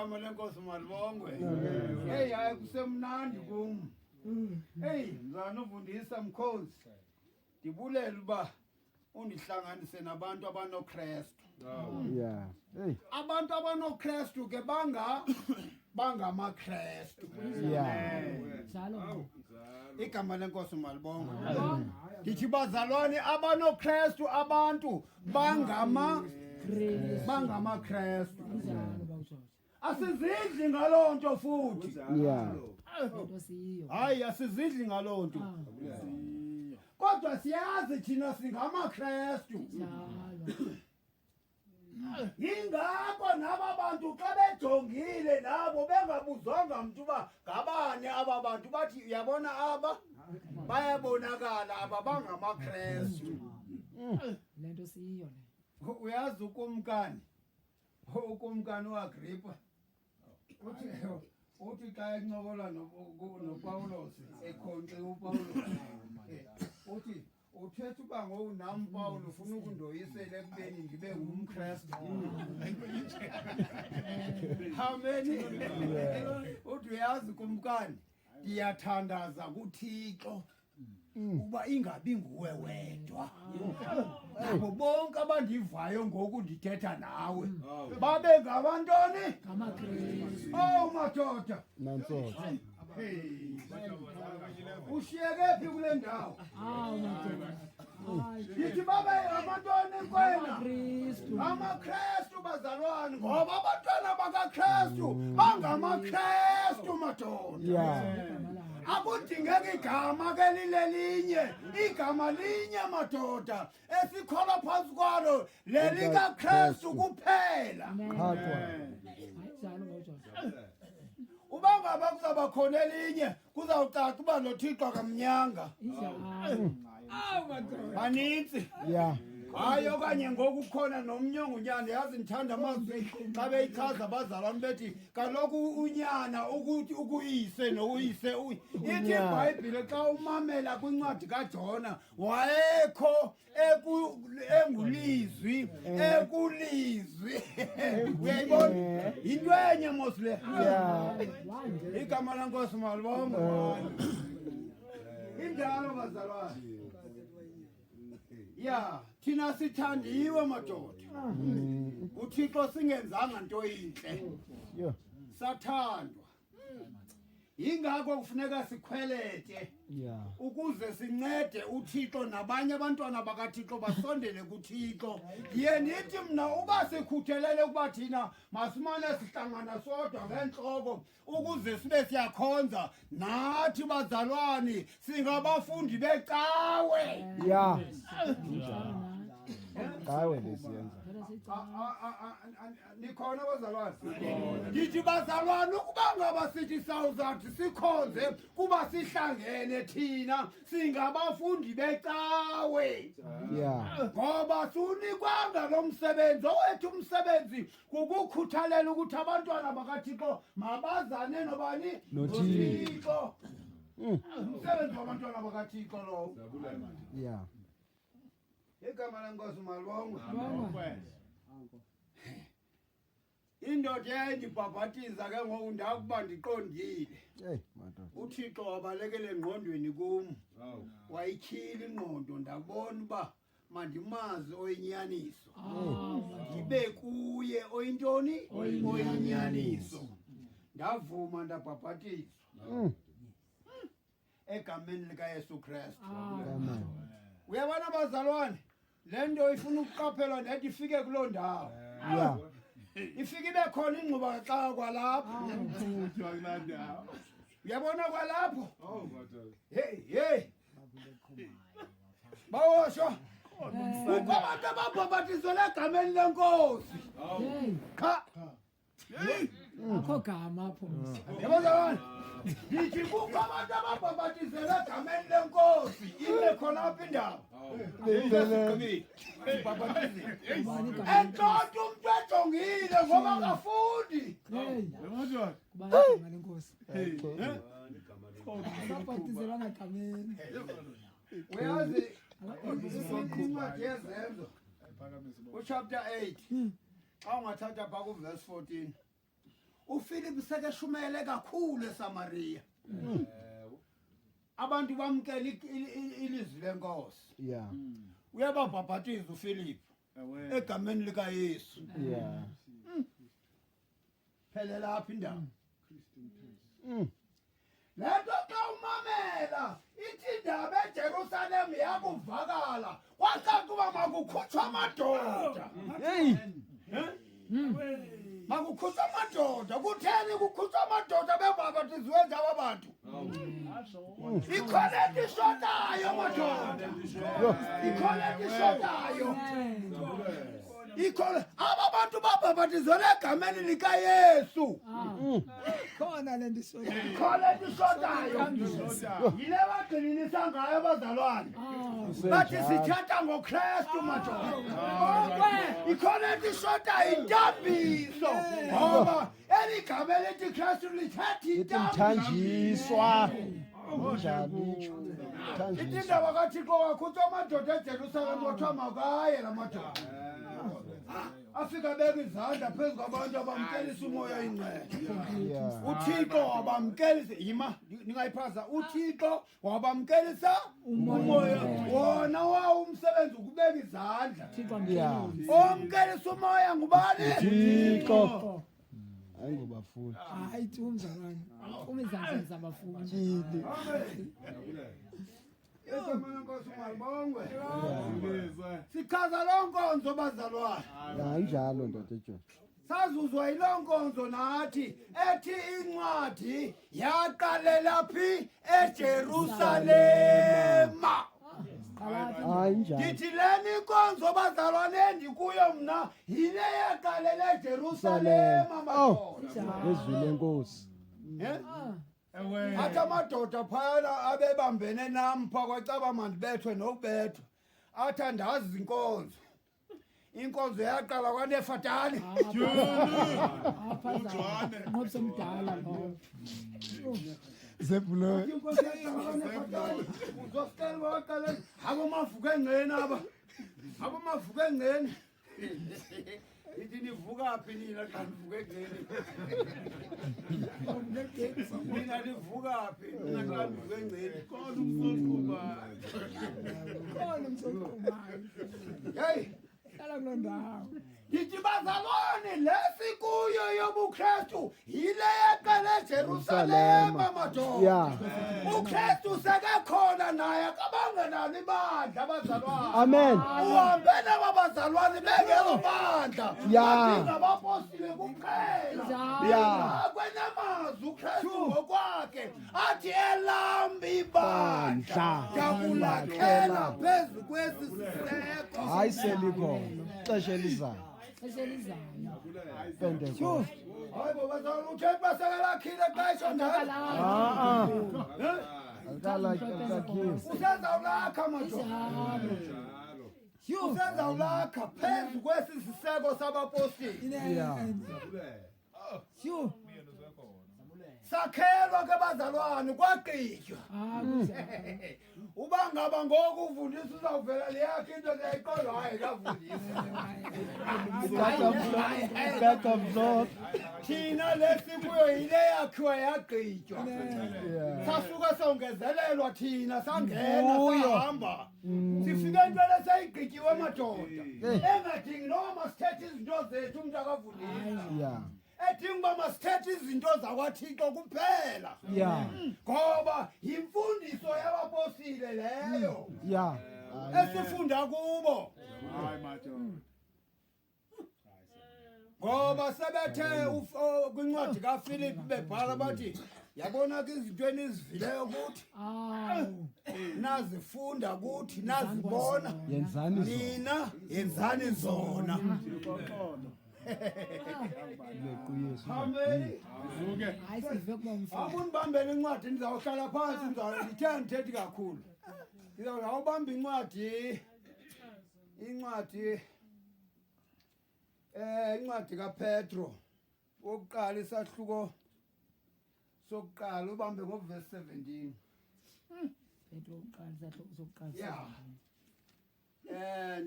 igama leNkosi malibongwe. Hey hayi kusemnandi kum. Hey mzana ufundisa mkhosi. Ndibulela uba undihlanganise nabantu abanoKristu. Yeah. Hey. Abantu abanoKristu ke bangamaKristu. Yeah. Igama leNkosi malibongwe. Ndithi bazalwane abanoKristu abantu bangamaKristu. Asizidli ngaloo nto futhi. Yeah. Hayi asizidli ngaloo nto. Kodwa siyazi thina singamaKristu. Yingakho naba bantu xa bejongile nabo bengabuzwanga mntu uba ngabani aba bantu bathi uyabona aba bayabonakala aba bangamaKristu. Lento siyo le. Uyazi ukumkani uAgrippa uthi xa encokola noPawulos ekhonxe uPawulos uthi uthetha uba ngoku nam Pawulo ufuna ukundoyisela ekubeni ndibe ngumKristu. Amen. Uthi uyazi kumkani ndiyathandaza kuThixo uba ingabi nguwe wedwa. Abo bonke abandivayo ngoku ndithetha nawe babe ngabantoni? ngamaKristu. Oh madoda. Nantsotsi. Ushiyeke phi kule ndawo? madoda. Yithi babe ngabantoni kwena? Kristu. AmaKristu bazalwane ngoba abantwana bakaKristu bangamaKristu madoda. Yeah. Akudingeka igama ke lilelinye, igama linye madoda esikhola phansi kwalo lelikaKristu kuphela. Ayizalo ngojona. Uba ngaba kuzaba khona elinye kuzawucaca uba noThixo akamnyanga. Manintsi. Yeah. Hayi okanye ngoku kukhona nomnyongunyana yazi ndithanda amazwi xa beyichaza abazalwane bethi kaloku unyana ukuthi ukuyise noyise ithi iBhayibhile xa umamela kwincwadi kaJona wayekho engulizwi ekulizwi. Uyayibona into enye mos le. Igama leNkosi malibongwe. Indalo bazalwane. Ya, thina sithandiwe madoda. uThixo singenzanga into inhle. Yeah. Sathandwa. Yingakho kufuneka sikhwelete. Yeah. Ukuze sincede uThixo nabanye abantwana bakaThixo basondele kuThixo. Ndiye nithi mna uba sikhuthelele ukuba thina masimane sihlangana sodwa ngenhloko ukuze sibe siyakhonza nathi bazalwane singabafundi becawe. Yeah. Cawe lesiyenza. Nikhona bazalwane. Ndithi bazalwane ukuba ngaba sithi sawuzathi sikhonze kuba sihlangene thina singabafundi becawe. Yeah. Ngoba sunikwanga lo msebenzi owethu umsebenzi kukukhuthalela ukuthi abantwana bakaThixo mabazane nobani noThixo. Umsebenzi wabantwana bakaThixo lo. Yeah. Igama leNkosi malibongwe. Indoda endibhabhatiza ke ngoku ndakuba ndiqondile. Hey, madoda. uThixo wabalekele engqondweni kum. Wayityhila ingqondo ndabona uba mandimazi oyinyaniso. Ndibe kuye oyintoni? Oyinyaniso. Ndavuma ndabhabhatizwa. Egameni likaYesu Kristu. Amen. Uyabona bazalwane? Le nto ifuna ukuqaphelwa nethi ifike kuloo ndawo. Yeah. Ifike ibe khona ingquba xa kwalapha. Uyabona kwalapho? Hey. Bawosho. Kukho abantu ababhabhatizwe egameni leNkosi. Cha. Akho gama apho. Yabona? Ndithi kukho abantu ababhabhatizwe egameni leNkosi. Ibe khona apha indawo. Entlonto umuntu ejongile ngoba akafundi. Kuba igama leNkosi. Sabhatizelwa ngagameni. Uyazi incwadi yezenzo uchapter 8 xa ungathatha phaa kuverse 14 uPhilip sekeshumele kakhulu eSamaria abantu bamkela ilizwi lenkosi Yeah. uyababhabhatiza uPhilip egameni lika Yesu Yeah. phelela lapha indaba lento xa umamela ithi indaba eJerusalem yakuvakala kwacaca ukuba makukhutshwa amadoda Hey. makukhutshwa amadoda kutheni kukhutshwa amadoda bebhabhatiziwe njalo abantu ikhoneti ishotayo madoda ikhoneti ishotayo aba bantu babhabhatizwe egameni lika Yesu khona lento isola ikhoneti ishotayo yile bagxininisa ngayo abazalwane bathi sithetha ngoKristu madoda ikhoneti ishotayo intambiso ngoba eligama elithi Kristu lithetha Ithanjiswa. ithi indaba kaThixo wakhutshwa amadoda eJerusalem wathiwa makaye la madoda afika beka izandla phezu kwabantu abamkelisa umoya ingcwele Yeah. uThixo wabamkelisa yima ningayiphaza uThixo wabamkelisa umoya wona wawo umsebenzi ukubeka izandla Yeah. omkelisa umoya ngubani Thixo. Hayi ngobafundi. hayi thi umzalwane uma izandla zabafundi Yini. Igama lenkosi malibongwe sichaza lo nkonzo bazalwane Ya injalo ndoda eJohn. sazuzwa yilo nkonzo nathi ethi incwadi yaqalela phi eJerusalema Hayi injalo. ndithi leni inkonzo bazalwane endikuyo mna yile yaqalela eJerusalema madoda Ezwi lenkosi. athi amadoda phayana abebambene nam pha kwacaba mandibethwe nokubethwa athi andazi inkonzo yaqala kwaNefatali ngobsemdala lo Zebulo. inkonzo yaqala kwaNefatali uzositela baqala abomavuka engceni abomavuka engceni ithi nivuka phi nina xa nivuka engceni mina nivuka phi mina xa nivuka engceni khona umsoqumayo hey hlala kuloo ndawo ndithi bazalwane lesikuyo yobuKristu yile yaqala eJerusalema madoda Yeah. uKristu sekekhona naye akabangenalo ibandla abazalwane Amen. uhambe naba bazalwane bengelo bandla Yeah. ngabapostile kuphela Yeah. akwenamazwi uKristu ngokwakhe athi elamba ibandla yakulakhela phezu kwesi siseko Hayi selikhona. Xesha elizayo. eselizayo Pentecost. hayi bo bazalwane utheni basekelakhile xesha njalo Akala akakhiwe. usezawulakha madoda usezawulakha phezu kwesi siseko sabapostile Yeah. shu sakhelwa ke bazalwane kwaqitywa uba ngaba ngoku ufundisa uzawuvela leyakho into leyayiqondwa hayi kafundisa Back of Lord. thina lesikuyo yile yakhiwa yagqitywa Yeah. sasuka songezelelwa thina sangena Uyo. sahamba sifike entwele seyigqityiwe madoda engadingi noba masithethe izinto zethu umntu akafundisa Yeah. edinga uba masithethe izinto zakwaThixo kuphela Yeah. ngoba yimfundiso yabapostile leyo Yeah. esifunda kubo ngoba sebethe kwincwadi kaFilipi bebhala bathi yabona ke izinto enizivileyo kuthi nazifunda kuthi nazibona Yenzani zona. nina yenzani zona Amen. hayi sive kuba mfana Akunibambela incwadi nizawuhlala phansi ndithe ndithethi kakhulu. Ndizawubamba incwadi kaPetro wokuqala isahluko sokuqala ubambe ngoverse 17. Petro uqala sokuqala Yeah.